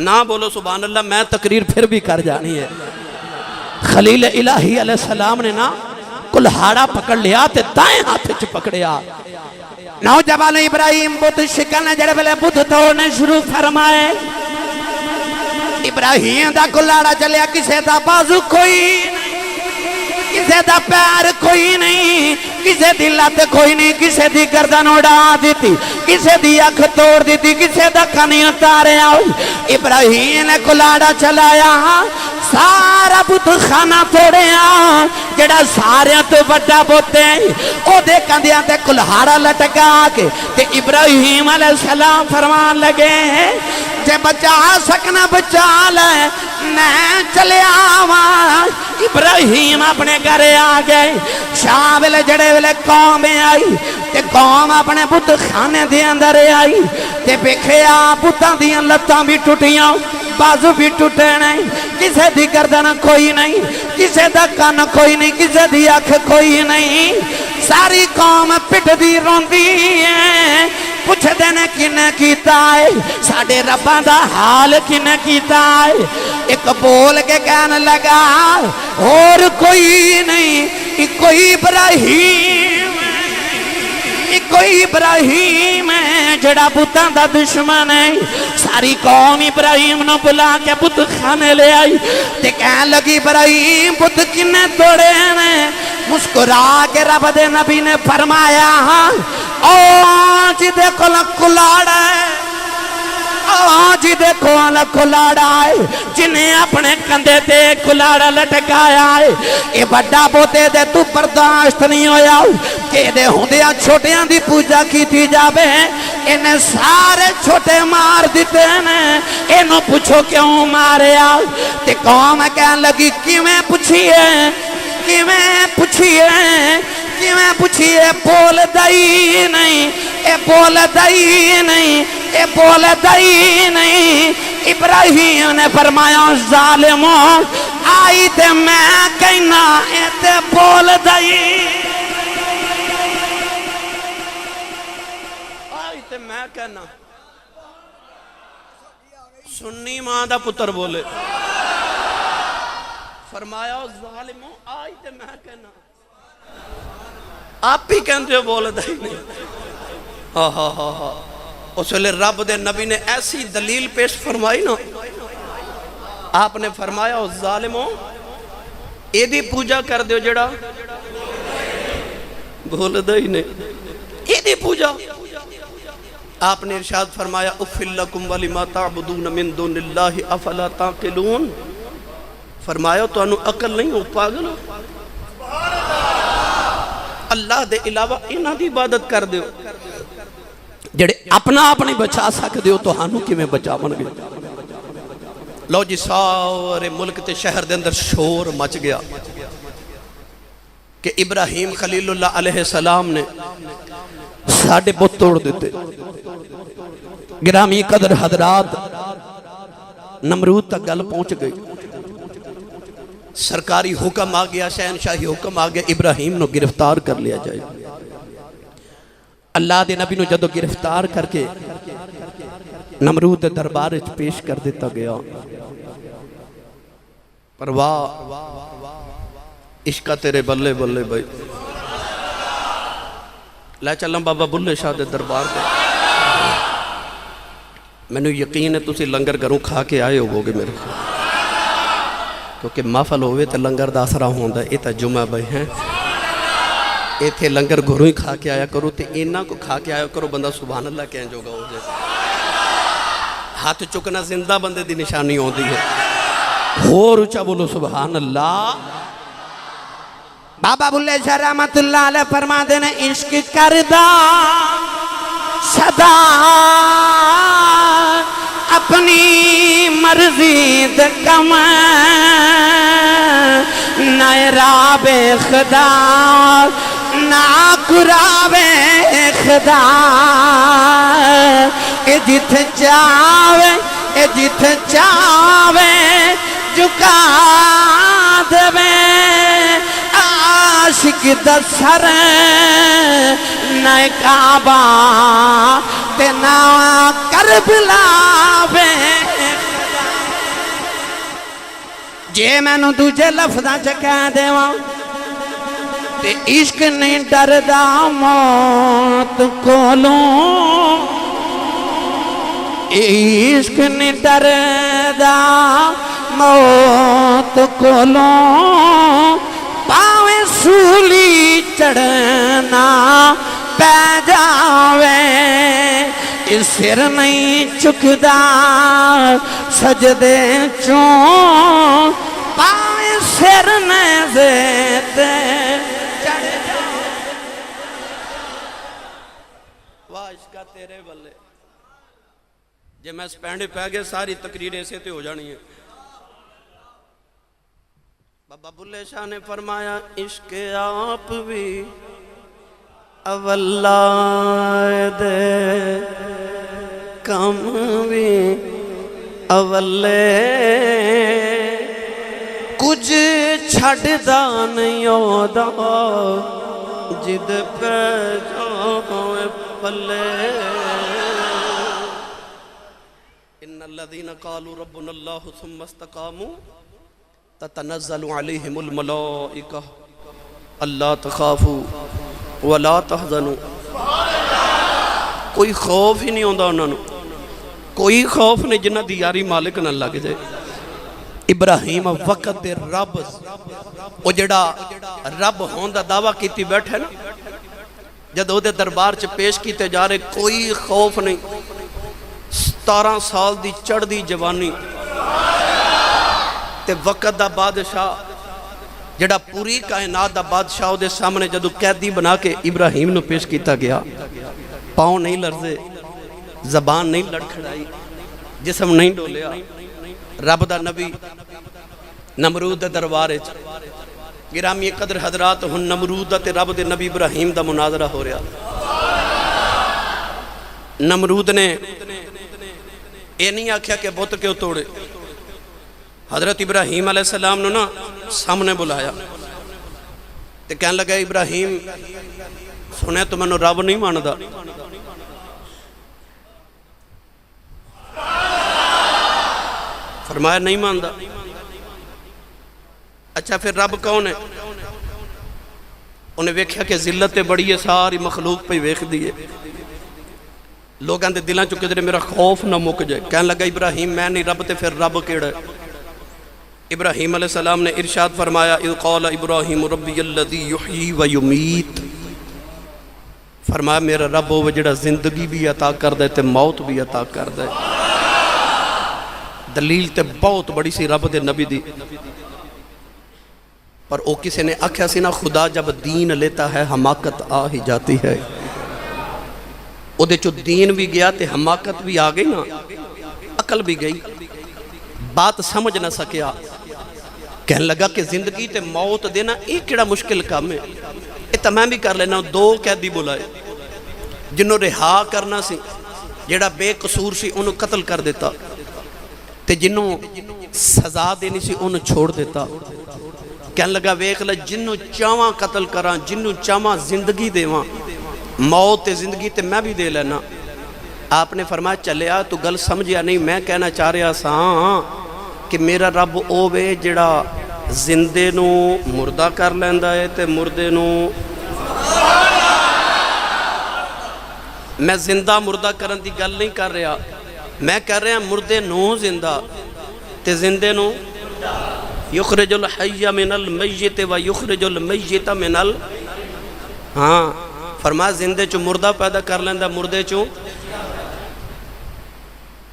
نہ بولو سبحان اللہ میں تقریر پھر بھی کر جانی ہے خلیل الہی علیہ السلام نے نا کلہاڑا پکڑ لیا تے دائیں ہاتھ وچ پکڑیا نوجوان ابراہیم بت شکن جڑے ویلے بت توڑنے شروع فرمائے ابراہیم دا کلہاڑا چلیا کسے دا بازو کوئی کسے دا پیر کوئی نہیں کسے دی لات کوئی نہیں کسے دی گردن اڑا دیتی کسے دی اکھ توڑ دیتی کسے دا کھانی اتارے آؤ ابراہیم نے کلہاڑا چلایا سارا بت خانہ توڑے جڑا سارے تو بڑا بوتے او دے کندیاں تے کلہاڑا لٹکا کے تے ابراہیم علیہ السلام فرمان لگے جے بچا سکنا بچا لے میں چلے آواں ابراہیم اپنے گھر آ گئے شام ویلے جڑے ویلے قوم آئی تے قوم اپنے بت خانے دے اندر آئی تے ویکھیا بتاں دیاں لتاں بھی ٹوٹیاں بازو بھی ٹوٹے نہیں کسے دی گردن کوئی نہیں کسے دا کان کوئی نہیں کسے دی اکھ کوئی نہیں ساری قوم پٹ دی روندی ہے پوچھ دینے کنے کیتا ہے ساڑھے رباں دا حال کنے کیتا ہے ایک بول کے کہنے لگا اور کوئی نہیں کوئی ابراہیم ہے جڑا بتاں دا دشمن ہے ساری قوم ابراہیم نو بلا کے بت خانے لے آئی تے کہنے لگی ابراہیم بت کنے توڑے ہیں مسکرا کے رب دے نبی نے فرمایا آج دیکھو کلاڑا ہے آج دیکھو کلاڑا ہے جنہیں اپنے کندے تے کلاڑا لٹکایا ہے اے بڑا بوتے دے تو برداشت نہیں ہویا کہ دے ہوندیا چھوٹیاں دی پوجا کی تھی جاوے انہیں سارے چھوٹے مار دیتے ہیں انہوں پوچھو کیوں مارے آؤ تے قوم کہنے لگی کیویں پوچھئے بول دائی نہیں اے بول دائی نہیں ابراہیم نے فرمایا ظالموں آئی تے میں کہنا اے تے بول دائی آئی تے میں کہنا سنی ماں دا پتر بولے فرمایا ظالموں آئی تے میں کہنا آپ ہی کہندے ہو بول دائی نہیں ہاں اس لئے رب دے نبی نے ایسی دلیل پیش فرمائی نا آپ نے فرمایا ظالموں اے دی پوجا کر دیو جڑا بول دائی نہیں اے دی پوجا آپ نے ارشاد فرمایا اُفِّل لَكُمْ وَلِمَا تَعْبُدُونَ مِن دُونِ اللَّهِ أَفَلَا تَعْقِلُونَ، فرمایا تو انہوں عقل نہیں ہو، پاگل ہو، اللہ دے علاوہ انہاں دی عبادت کر دیو جڑے اپنا اپنی بچا سکتے ہو تو ہانوں کی میں بچا من گئے۔ لو جی سارے ملک تے شہر دے اندر شور مچ گیا کہ ابراہیم خلیل اللہ علیہ السلام نے ساڑھے بت توڑ دیتے۔ گرامی قدر حضرات، نمرود تک گل پہنچ گئی، سرکاری حکم آ گیا، شہنشاہی حکم آ گیا، ابراہیم نو گرفتار کر لیا جائے۔ اللہ دے نبی نو جدو گرفتار کر کے نمرود دربار پیش کر دیتا گیا، پر واہ عشقہ تیرے بلے بلے بھائی، لے چلیں بابا بلے شاہ دے دربار دے۔ میں نے یقین ہے تسی لنگر گھروں کھا کے آئے ہو گے میرے خیال، کیونکہ محفل ہوئے تے لنگر دا اثرہ ہوندہ، یہ تا جمعہ بھائی ہیں، یہ تھے لنگر گھروں ہی کھا کے آیا کرو تے اینا کو کھا کے آیا کرو، بندہ سبحان اللہ کہیں جو گا ہو جائے۔ ہاتھ چکنا زندہ بندے دی نشانی ہوندی ہے، اور اچھا بولو سبحان اللہ۔ بابا بلے شاہ رحمت اللہ علیہ فرما دینے عشق کردہ صدا اپنی مرضی دکم نہ راب خدا نہ قراب خدا، اے جت چاوے اے جت چاوے جکا دے عاشق دا سر، نہ کعبہ تے نہ کربلا وے۔ جے میں نو دوجے لفظاں چ کہہ دیواں تے عشق نہیں ڈردا موت کولوں، عشق نہیں ڈردا موت کولوں، پاویں سولی چڑھنا پہ جاوے، اس سر نہیں چکدا سجدے چوں، پاویں سر نیزے چڑھ جاوے۔ واہ عشقہ تیرے بلے، جے میں سپینڈے پہ گئے ساری تقریریں سے تے ہو جانی ہے۔ بابا بلے شاہ نے فرمایا عشق آپ بھی اولا دے کم بھی اولے، کچھ چھڑ دا نہیں ہودا جد پہ جاوے پلے۔ ان الذین قالوا ربنا اللہ ثم استقاموا تتنزل علیہم الملائکہ اللہ تخافوا ولا تحزنوا، کوئی خوف ہی نہیں ہوندہ انہوں نے، کوئی خوف نہیں جنہ دی یاری مالک نہ لگ جائے۔ ابراہیم وقت دے رب وہ جڑا رب ہوندہ دعویٰ کیتی بیٹھے نا، جد وہ دے دربار چ پیش کیتے جا رہے، کوئی خوف نہیں، 17 سال دی چڑھ دی جوانی تے وقت دا بادشاہ جڑا پوری کائنات دا بادشاہ دے سامنے جدو قیدی بنا کے ابراہیم نو پیش کیتا گیا، پاؤں نہیں لرزے، زبان نہیں لڑکھڑائی، جسم نہیں ڈولیا، رب دا نبی نمرود دربارے چ گرامی قدر حضرات ہن نمرود تے رب دے نبی ابراہیم دا مناظرہ ہو رہا۔ نمرود نے اے نہیں آکھیا کہ بت کیوں توڑے، حضرت ابراہیم علیہ السلام نے نا سامنے بلایا تے کہنے لگا ابراہیم سنے تو میں نے رب نہیں ماندا، فرمایا نہیں ماندا۔ اچھا پھر رب کون ہے؟ انہیں ویکھیا کہ ذلت بڑی ہے، ساری مخلوق پہ ویکھ دیئے، لوگاں دے دلاں چکے دے میرا خوف نہ مک جائے۔ کہنے لگا ابراہیم میں نہیں رب تے پھر رب کیڑا ہے؟ ابراہیم علیہ السلام نے ارشاد فرمایا اذ قال ابراہیم ربی الذی یحیی و یمیت، فرمایا میرا رب وہ جڑا زندگی بھی عطا کردے تے موت بھی عطا کردے. دلیل تے بہت بڑی سی رب دے نبی دی. پر او کسی نے آکھیا سی نا خدا جب دین لیتا ہے حماقت آ ہی جاتی ہے. او دے چو دین بھی گیا تے حماقت بھی آ گئی نا, عقل بھی گئی, بات سمجھ نہ سکیا. کہنے لگا کہ زندگی تے موت دینا ایک کیڑا مشکل کام ہے, یہ میں بھی کر لینا. 2 قیدی بلائے جنہوں رہا کرنا سی, جیڑا بے قصور سی انہوں قتل کر دیتا, تے جنہوں سزا دینی سی انہوں چھوڑ دیتا. کہنے لگا ویکھ لے جنہوں چاواں قتل کراں, جنہوں چاواں زندگی دیواں, موت تے زندگی تے میں بھی دے لینا. آپ نے فرمایا چلیا تو گل سمجھیا نہیں, میں کہنا چاہ رہا ساں کہ میرا رب او وے جڑا زندے نو مردہ کر لیندا ہے تے مردے نو. میں زندہ مردہ کرن دی گل نہیں کر رہا, میں کر رہا مردے نو زندہ تے زندے نو. یخرج الحی من المیت و یخرج المیت من ال. ہاں فرمایا زندے چو مردہ پیدا کر لیندا, مردے چو.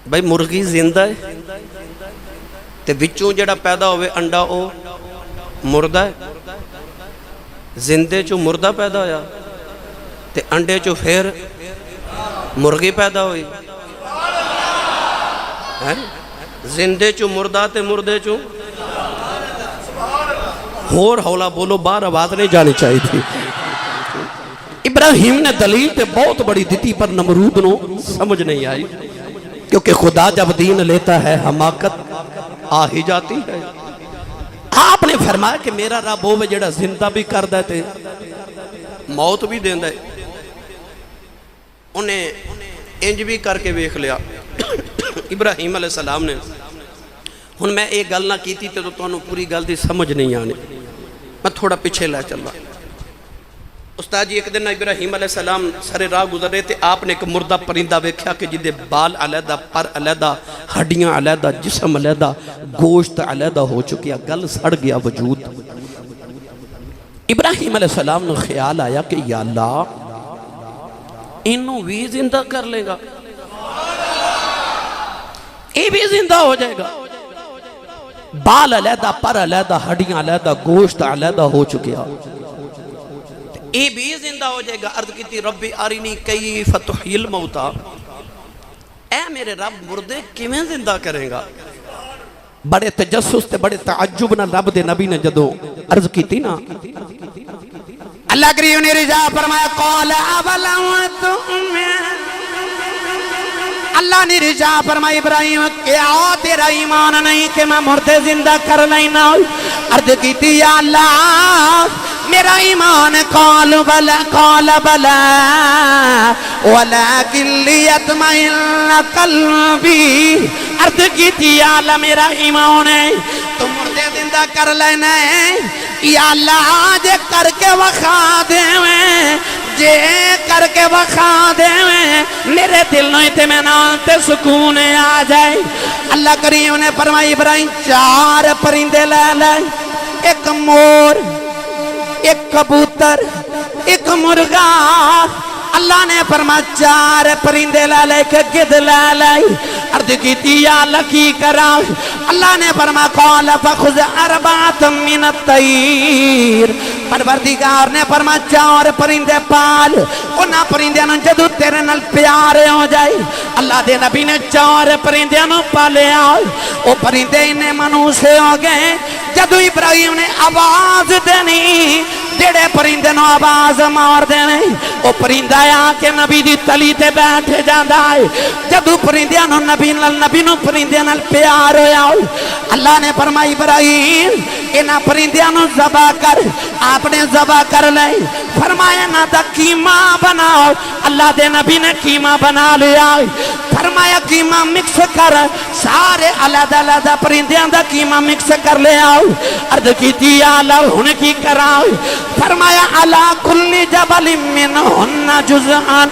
بھائی مرغی زندہ ہے تے وچوں جڑا پیدا ہوئے انڈا او مردہ ہے. زندے چو مردہ پیدا ہویا تے انڈے چو پھر مرغی پیدا ہوئی. زندے چو مردہ تے مردے چو. اور ہولا بولو, باہر آواز نہیں جانی چاہیے تھی. ابراہیم نے دلیل تے بہت بڑی دیتی پر نمرود نو سمجھ نہیں آئی, کیونکہ خدا جب دین لیتا ہے حماقت آ ہی جاتی ہے. آپ نے فرمایا کہ میرا رب وہ جڑا زندہ بھی کر دیتے موت بھی دین دے. انہیں انج بھی کر کے ویکھ لیا ابراہیم علیہ السلام نے. ہن میں ایک گل نہ کیتی تے تو تانوں پوری گل دی سمجھ نہیں آنی, میں تھوڑا پیچھے لے چلا. استاد جی ایک دن ابراہیم علیہ السلام سارے راہ گزر رہے تھے, آپ نے ایک مردہ پرندہ ویکھیا کہ جدے بال علیحدہ, پر علیحدہ, ہڈیاں علیحدہ, جسم علیحدہ, گوشت علیحدہ ہو چکیا, گل سڑ گیا وجود. ابراہیم علیہ السلام نے خیال آیا کہ یا اللہ انہوں بھی زندہ کر لے گا, یہ بھی زندہ ہو جائے گا. بال علیحدہ, پر علیحدہ, ہڈیاں علیحدہ, گوشت علیحدہ ہو چکیا, یہ بھی زندہ ہو جائے گا. عرض کیتی ربی ارینی کیف تحیی الموتیٰ, اے میرے رب مردے کیویں زندہ کریں گا. بڑے تجسس تے بڑے تعجب نہ رب دے نبی نے جدو عرض کیتی نا, اللہ کریم نے رجا فرمایا قال اولم تؤمن. اللہ نے رجا فرمایا ابراہیم کیا تیرا ایمان نہیں کہ میں مردے زندہ کر لینا. عرض کیتی یا اللہ میرا ایمان قال بلا ولیکن لیطمئن قلبی. عرض کیتی یا اللہ میرا ایمان ہے تو مردے زندہ کر لینا ہے, یا اللہ جے کر کے وخا دیویں, جے کر کے وخا دیویں میرے دل نویں تے میں نال تے سکون آ جائے. اللہ کریم نے فرمایا ابراہیم 4 پرندے لے لے, ایک مور, ایک کبوتر, ایک مرغا. اللہ نے فرمایا 4 پرندے لے لے کے گدھ لے لے. عرض کیتی یا اللہ کی کرا. اللہ نے فرمایا قال فخذ 4 من الطیر. پروردگار نے فرمایا 4 پرندے پال, انہاں پرندیاں نوں جدوں تیرے نال پیارے ہو جائے. اللہ دے نبی نے 4 پرندیاں نوں پالیا, او پرندے انہیں منوسے ہو گئے. جدوں ابراہیم نے آواز دینی, جڑے پرندے نوں آواز مار دینے, او پرندہ آ کے نبی دی تلی تے بیٹھ جاندا ہے. جدوں پرندیاں نوں نبی نوں پرندیاں نال پیار ہویا, اللہ نے فرمایا ابراہیم انہاں پرندیاں نوں ذبح کر. آپ نے ذبح کر لے. فرمایا نہ دا قیمہ بناؤ. اللہ دے نبی نے قیمہ بنا لیا. فرمایا قیمہ مکس کر, سارے علیحدہ علیحدہ پرندیاں دا قیمہ مکس کر لے آؤ. عرض کیتی یا اللہ ہن کی کراؤ. فرمایا علی کل جبل منہن جزءان.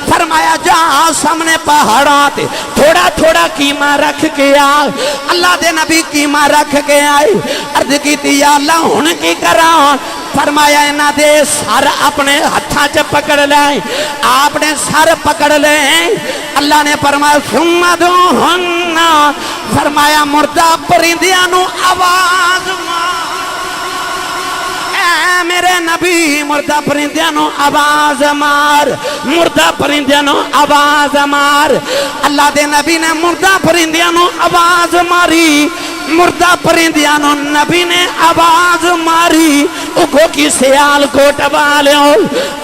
فرمایا جا سامنے پہاڑاں تے تھوڑا تھوڑا قیمہ رکھ کے آ. اللہ دے نبی قیمہ رکھ کے آئے. عرض کیتی یا اللہ ہن کی کراؤ. فرمایا انہاں دے سر اپنے ہتھاں چ پکڑ لے آپ نے سر پکڑ لے اللہ نے فرمایا ثم ادعوہن فرمایا مردہ پرندیاں نو آواز مار اے میرے نبی مردہ پرندیاں نو آواز مار مردہ پرندیاں نو آواز مار اللہ دے نبی نے مردہ پرندیاں نو آواز ماری مردہ پرندیاں نو نبی نے آواز ماری اگو کی سیال کوٹ والیوں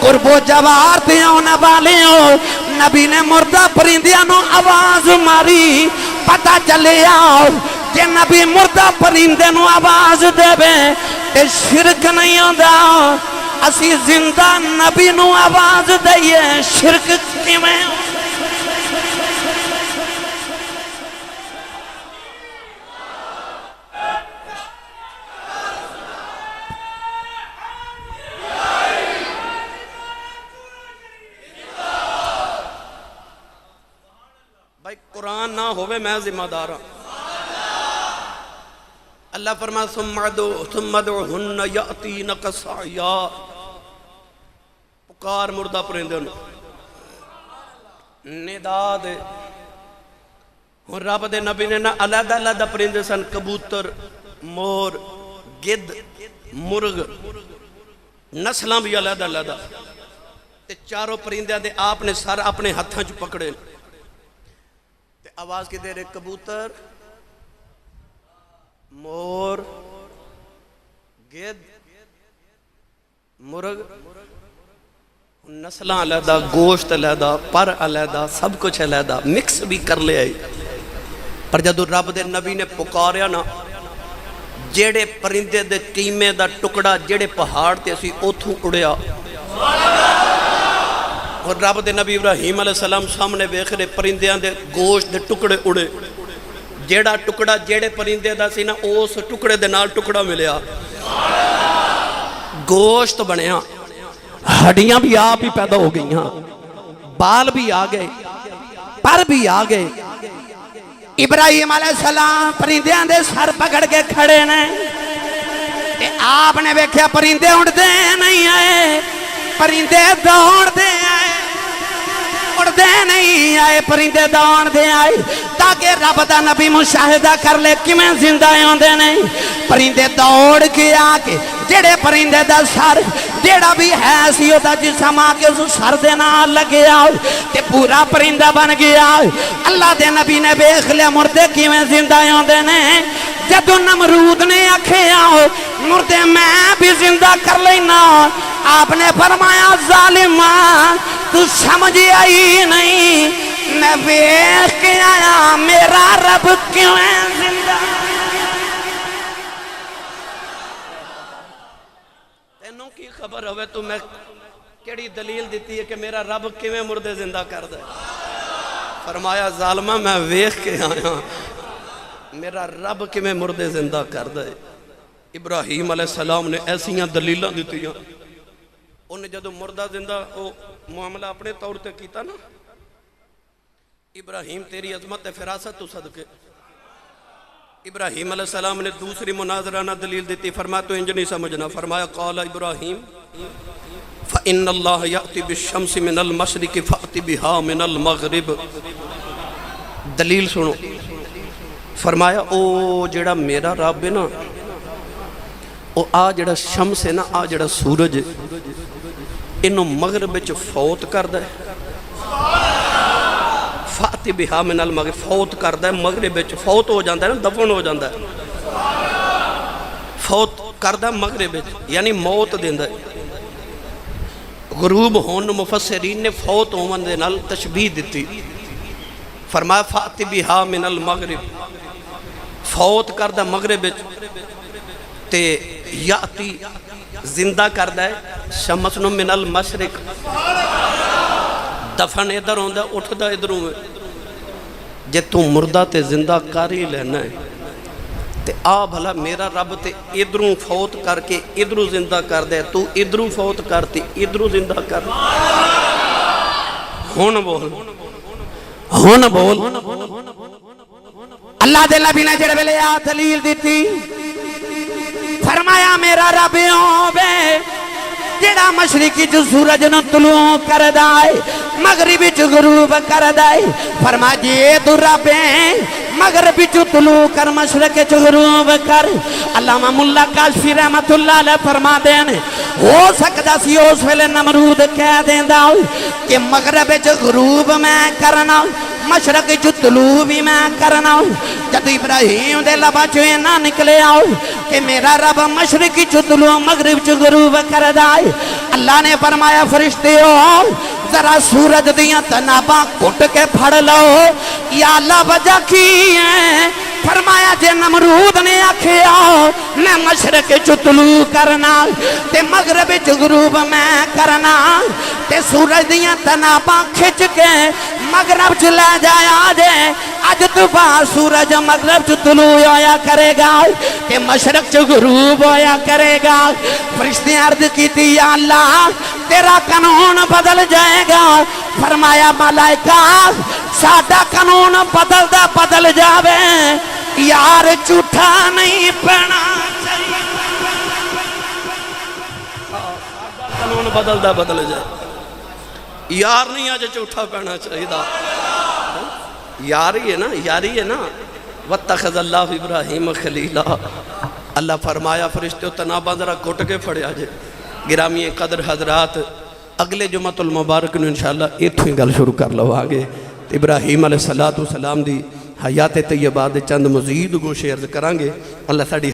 قربو جوارتیوں نوالیوں نبی نے مردہ پرندیاں نو آواز ماری پتہ چلے آؤ کہ نبی مردہ پرندے نو آواز دے بے تے شرک نہیں ہوندا اسی زندہ نبی نو آواز دئیے شرک کیویں بھائی قرآن نہ ہوئے میں ذمہ دار ہوں اللہ فرما ثم ادعوہن یأتینک سعیا پکار مردہ پرندے ندا دے رب دے نبی نے نہ علیحدہ علیحدہ پرندے سن کبوتر مور گد مرغ نسلاں بھی علیحدہ علیحدہ تے چاروں پرندے دے آپ نے سر اپنے ہتھاں چ پکڑے تے آواز کی دے رہے کبوتر مور گد مرغ نسلہ علیحدہ گوشت علیحدہ پر علیحدہ سب کچھ علیحدہ مکس بھی کر لے آئی پر جدو رب دے نبی نے پکاریا نا جیڑے پرندے دے قیمے دا ٹکڑا جیڑے پہاڑ تے اسی اوتھوں اڑیا اور رب دے نبی ابراہیم علیہ السلام سامنے ویکھ رہے پرندیاں دے گوشت دے ٹکڑے اڑے جیڑا ٹکڑا جیڑے پرندے دا سی نا اس ٹکڑے دے نال ٹکڑا ملیا گوشت بنیا ہڈیاں بھی آپ ہی پیدا ہو گئی ہیں بال بھی آ گئے پر بھی آ گئے ابراہیم علیہ السلام پرندیاں دے سر پکڑ کے کھڑے نے تے آپ نے ویکھیا پرندے اڑدے نہیں آئے پرندے دوڑ دے آئے اڑدے نہیں آئے پرندے دوڑ دے آئے تاکہ رب دا نبی مشاہدہ کر لے کہ میں زندہ ہوندے نہیں پرندے دوڑ کے آکے جڑے پرندے دا سر جڑا بھی ہے سی ہوتا جسم آکے اس سر دے نال لگے آؤ تے پورا پرندہ بن گیا اللہ دے نبی نے بیخ لیا مردے کی میں زندہ ہوندے نہیں جدو نمرود نے آکھے آؤ مردے میں بھی زندہ کر لینا آپ نے فرمایا ظالمان تو سمجھ آئی نہیں میں بیخ کے آیا میرا رب کیوں ہے زندہ تینوں کی خبر ہوئے تو میں کیڑی دلیل دیتی ہے کہ میرا رب کیویں مردے زندہ کر دے فرمایا ظالمہ میں ویخ کے آیا میرا رب کیویں مردے زندہ کر دے ابراہیم علیہ السلام نے ایسیاں دلیلاں دیتی ہیں انہیں جدو مردہ زندہ معاملہ اپنے طور تے کیتا نا ابراہیم تیری عظمت فراست تو صدقے ابراہیم علیہ السلام نے دوسری مناظرانہ دلیل دیتی فرمایا تو انج نہیں سمجھنا فرمایا قال ابراہیم فَإِنَّ اللَّهَ يَأْتِ بِالشَّمْسِ مِنَ الْمَشْرِقِ فَأْتِ بِهَا مِنَ الْمَغْرِبِ دلیل سنو فرمایا او جڑا میرا رب ہے نا او آ جڑا شمس ہے نا آ جڑا سورج انہوں مغرب وچ فوت کردہ ہے فاتی بہا من المغرب فوت کردہ ہے مغرب وچ فوت ہو جاندہ ہے نا دفن ہو جاندہ ہے فوت کردہ مغرب وچ یعنی موت دیندہ ہے غروب ہون مفسرین نے فوت ہون دے نال تشبیح دیتی فرمایا فاتی بہا من المغرب فوت کردہ مغرب وچ تے یاتی زندہ کردہ ہے شمسنو من المشرق دفن ادھر ہوندہ اٹھدہ ادھروں میں جے تو مردہ تے زندہ کاری لینا ہے تے آ بھلا میرا رب تے ادھروں فوت کر کے ادھروں زندہ کر دے تو ادھروں فوت کرتی ادھروں زندہ کر ہون بول ہون بول اللہ دے نبی نے جڑے ویلے آ دلیل دیتی فرمایا میرا رب ہووے جڑا مشرقی جو سورج نو طلوع کر دائے مغربی جو غروب کر دائے فرما جی تو رب ہے مغربی جو طلوع کر مشرق جو غروب کر علامہ ملا کاشفی رحمت اللہ علیہ فرما دینے ہو سکتا سی اس ویلے نمرود کہہ دیندہ کہ مغرب جو غروب میں کرنا مشرق جو طلوع بھی میں کرنا جب ابراہیم دے لبا چوئے نہ نکلے آؤ کہ میرا رب مشرقی جو طلوع مغرب جو غروب کر دائے اللہ نے فرمایا فرشتے ہو ذرا سورج دیاں تناباں کٹ کے پھڑ لو یا اللہ وجہ کی ہے فرمایا جے نمرود نے آکھیا میں مشرق جو طلوع کرنا تے مغرب جو غروب میں کرنا تے سورج دیاں تناباں کھچ کے مغرب جو لے جایا جے آج تو بعد سورج مغرب جو طلوع ہویا کرے گا کہ مشرق جو غروب ہویا کرے گا فرشتے عرض کی تھی یا اللہ تیرا قانون بدل جائے گا فرمایا ملائکہ ساڈا قانون بدل جاوے یار جھوٹا نہیں پڑنا چاہیے قانون بدل جائے یار نہیں آج جھوٹا پڑنا چاہیے یاری ہے نا وَاتَّخَذَ اللَّهُ إِبْرَاهِيمَ خَلِيلًا اللہ فرمایا فرشتے تنابہ ذرا کٹ کے پھڑے آجے گرامی قدر حضرات اگلے جمعۃ المبارک نے انشاءاللہ ایتھوں ہی گل شروع کر لو آگے ابراہیم علیہ السلام دی حیات طیبہ دے چند مزید گوشے عرض کرانگے اللہ ساڑی